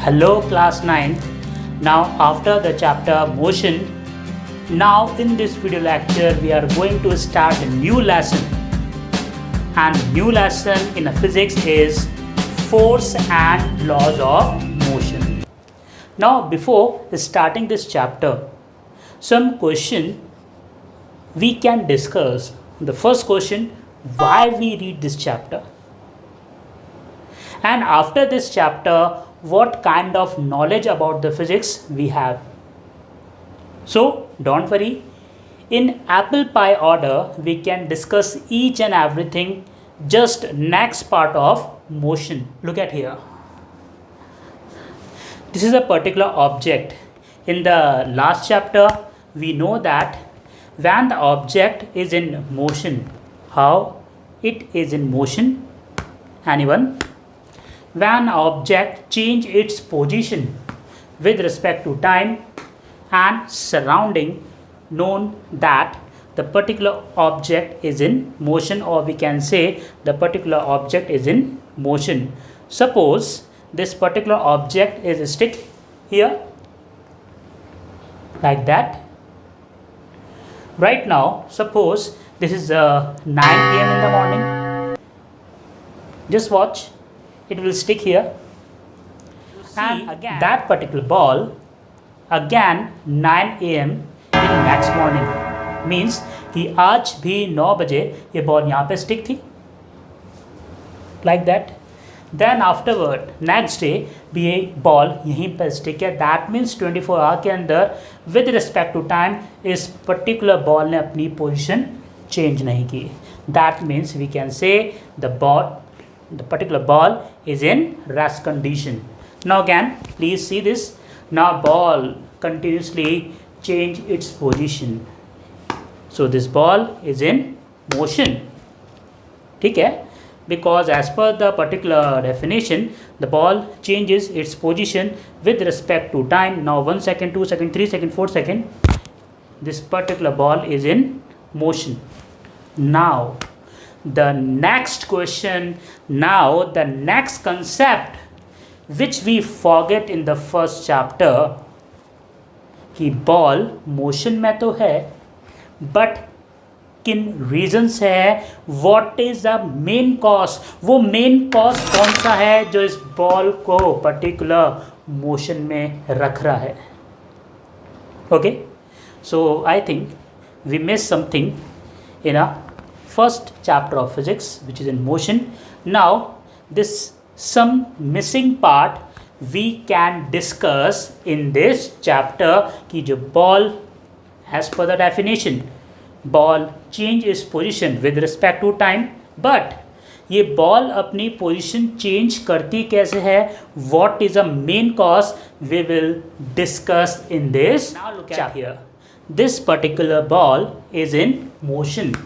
Hello class 9. Now after the chapter motion, now in this video lecture we are going to start a new lesson. And new lesson in physics is force and laws of motion. Now before starting this chapter, some question we can discuss. The first question, why we read this chapter? And after this chapter, what kind of knowledge about the physics we have. So don't worry, in apple pie order we can discuss each and everything. Just next part of motion. Look at here. This is a particular object. In the last chapter we know that when the object is in motion, how it is in motion? Anyone? When object change its position with respect to time and surrounding, known that the particular object is in motion, or we can say the particular object is in motion. Suppose this particular object is stick here like that. Right now suppose this is 9 a.m. in the morning. Just watch, it will stick here, and again that particular ball again 9 a.m. in next morning, means कि आज भी 9 बजे ये ball यहाँ पे stick थी like that. Then afterward next day भी ये बॉल यहीं पर स्टिक है. That means 24 आवर के अंदर with respect to time इस particular बॉल ने अपनी पोजीशन चेंज नहीं की. That means we can say the particular ball is in rest condition. Now again please see this. Now ball continuously change its position. So this ball is in motion. ठीक है? Because as per the particular definition, the ball changes its position with respect to time. Now 1 second, 2 second, 3 second, 4 second. This particular ball is in motion. Now the next question, now the next concept which we forget in the first chapter, कि ball motion में तो है but किन reasons है, what is the main cause, वो main cause कौन सा है जो इस बॉल को पर्टिकुलर मोशन में रख रहा है. Okay, so I think we miss something in a first chapter of physics which is in motion. Now this some missing part we can discuss in this chapter कि जो ball as per the definition ball change its position with respect to time, but ये ball अपनी position change करती कैसे है, what is the main cause, we will discuss in this. Now look at here, this particular ball is in motion.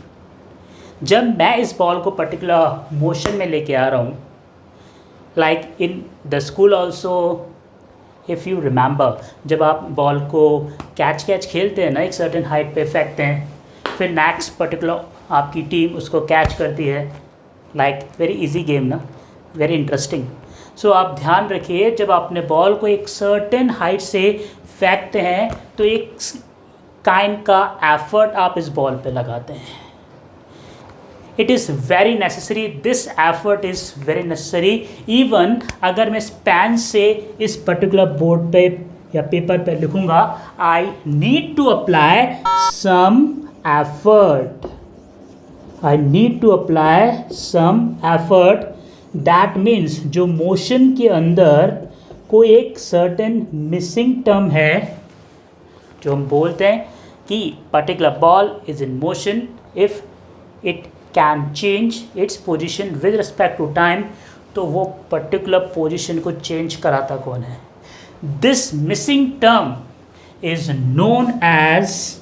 जब मैं इस ball को particular motion में लेके आ रहा हूँ, like in the school also if you remember, जब आप बॉल को कैच खेलते हैं ना, एक सर्टेन हाइट पे फेंकते हैं, फिर नेक्स्ट पर्टिकुलर आपकी टीम उसको कैच करती है. लाइक वेरी इजी गेम ना, वेरी इंटरेस्टिंग. सो आप ध्यान रखिए, जब आपने बॉल को एक सर्टेन हाइट से फेंकते हैं तो एक काइंड का एफर्ट आप इस बॉल पे लगाते हैं. It is very necessary, this effort is very necessary. Even अगर मैं पेन से इस पर्टिकुलर बोर्ड पे या पेपर पे लिखूँगा, I need to apply some effort. I need to apply some effort. That means जो मोशन के अंदर कोई एक सर्टेन मिसिंग टर्म है, जो हम बोलते हैं कि particular ball is in motion if it can change its position with respect to time. तो वो particular position को change कराता कौन है? This missing term is known as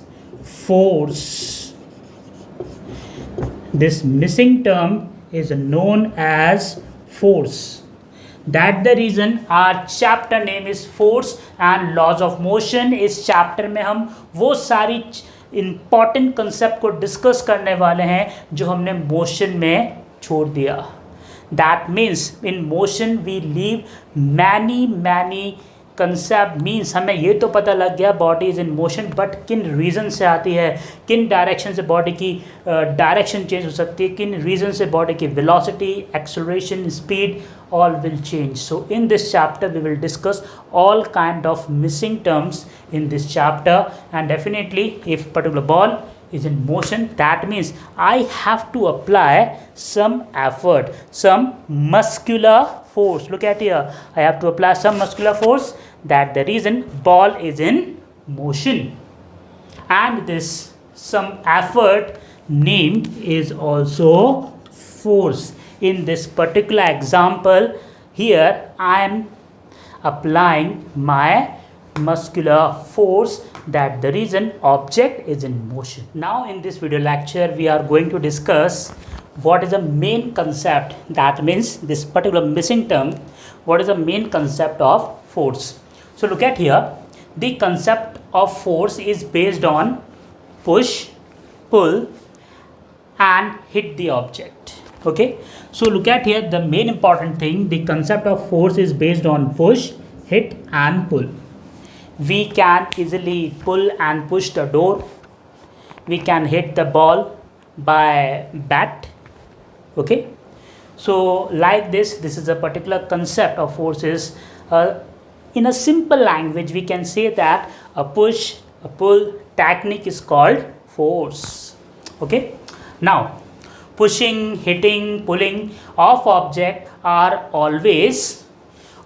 force. This missing term is known as force. That the reason our chapter name is force and laws of motion. इस chapter में हम वो सारी इम्पॉर्टेंट कंसेप्ट को डिस्कस करने वाले हैं जो हमने मोशन में छोड़ दिया. That means in motion we leave many concept means हमें ये तो पता लग गया body is in motion, but किन रीज़न से आती है, किन डायरेक्शन से बॉडी की डायरेक्शन चेंज हो सकती है, किन रीज़न से बॉडी की velocity, acceleration, speed all will change. So in this chapter we will discuss all kind of missing terms in this chapter, and definitely if particular ball is in motion, that means I have to apply some effort, some muscular force. Look at here, I have to apply some muscular force, that the reason ball is in motion, and this some effort named is also force. In this particular example here I am applying my muscular force, that the reason object is in motion. Now in this video lecture we are going to discuss what is the main concept, that means this particular missing term, what is the main concept of force. So look at here, the concept of force is based on push, pull and hit the object. Okay, so look at here, the main important thing, the concept of force is based on push, hit and pull. We can easily pull and push the door, we can hit the ball by bat. Okay, so like this is a particular concept of forces. In a simple language we can say that a push, a pull technique is called force. Okay, now pushing, hitting, pulling of object are always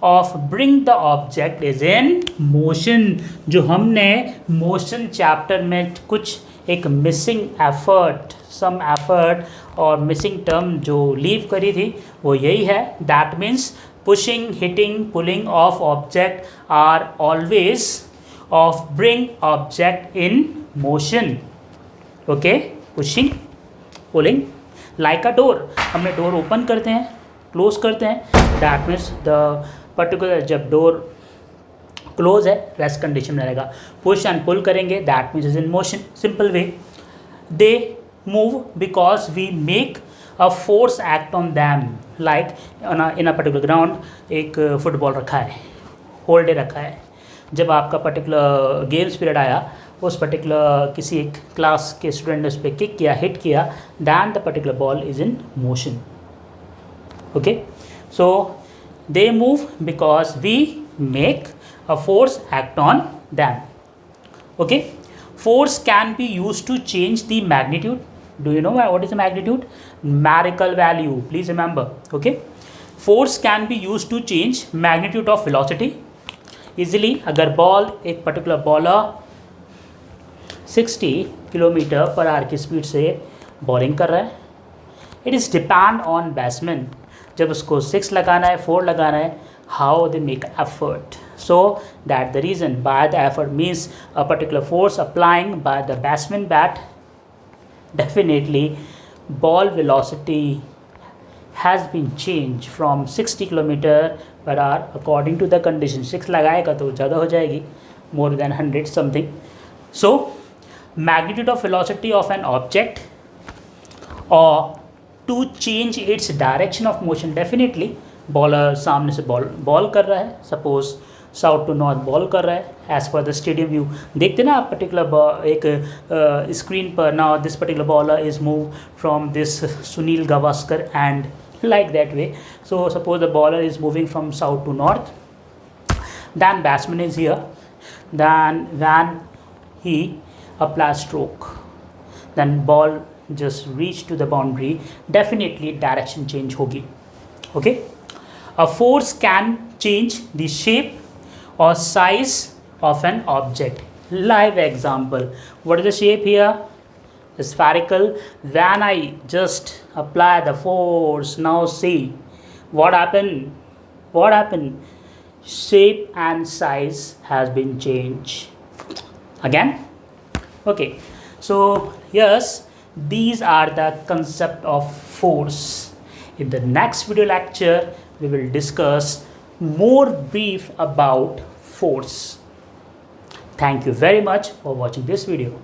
of bring the object is in motion. जो हमने motion chapter में कुछ एक missing effort, some effort और missing term जो leave करी थी वो यही है. That means pushing, hitting, pulling of object are always of bring object in motion. Okay, pushing, pulling. Like a door, हमने डोर ओपन करते हैं, क्लोज करते हैं, दैट मीन्स द पर्टिकुलर जब डोर क्लोज है रेस्ट कंडीशन में रहेगा. Push and pull करेंगे, that means is in motion. Simple way, they move because we make a force act on them. Like in a particular ground एक football रखा है, whole day रखा है. जब आपका पर्टिकुलर गेम्स पीरियड आया, उस पर्टिकुलर किसी एक क्लास के स्टूडेंट ने उस पर किक किया, हिट किया, then the particular ball is in motion. Okay, so they move because we make a force act on them. Okay, force can be use to change the magnitude. Do you know what is the magnitude? Numerical value, please remember. Okay, force can be use to change magnitude of velocity easily. अगर ball, एक particular bowler 60 kilometre per hour की speed से bowling कर रहा है, it is depend on batsman. जब उसको 6 लगाना है, 4 लगाना है, how they make effort. So that the reason by the effort means a particular force applying by the batsman bat. Definitely ball velocity has been change from 60 kilometre per hour according to the condition. 6 लगाएगा तो ज़्यादा हो जाएगी, more than 100 something. So magnitude of velocity of an object or to change its direction of motion. Definitely bowler सामने से ball कर रहा है, suppose south to north ball कर रहा है. As per the stadium view देखते ना आप पर्टिकुलर एक स्क्रीन पर. Now this particular bowler is move from this Sunil Gavaskar and like that way. So suppose the bowler is moving from south to north, then batsman is here, then when he applies stroke, then ball just reach to the boundary, definitely direction change hogi. Okay, a force can change the shape or size of an object. Live example, what is the shape here? Spherical. When I just apply the force, now see what happened, shape and size has been changed again. Okay, so yes, these are the concept of force. In the next video lecture we will discuss more brief about force. Thank you very much for watching this video.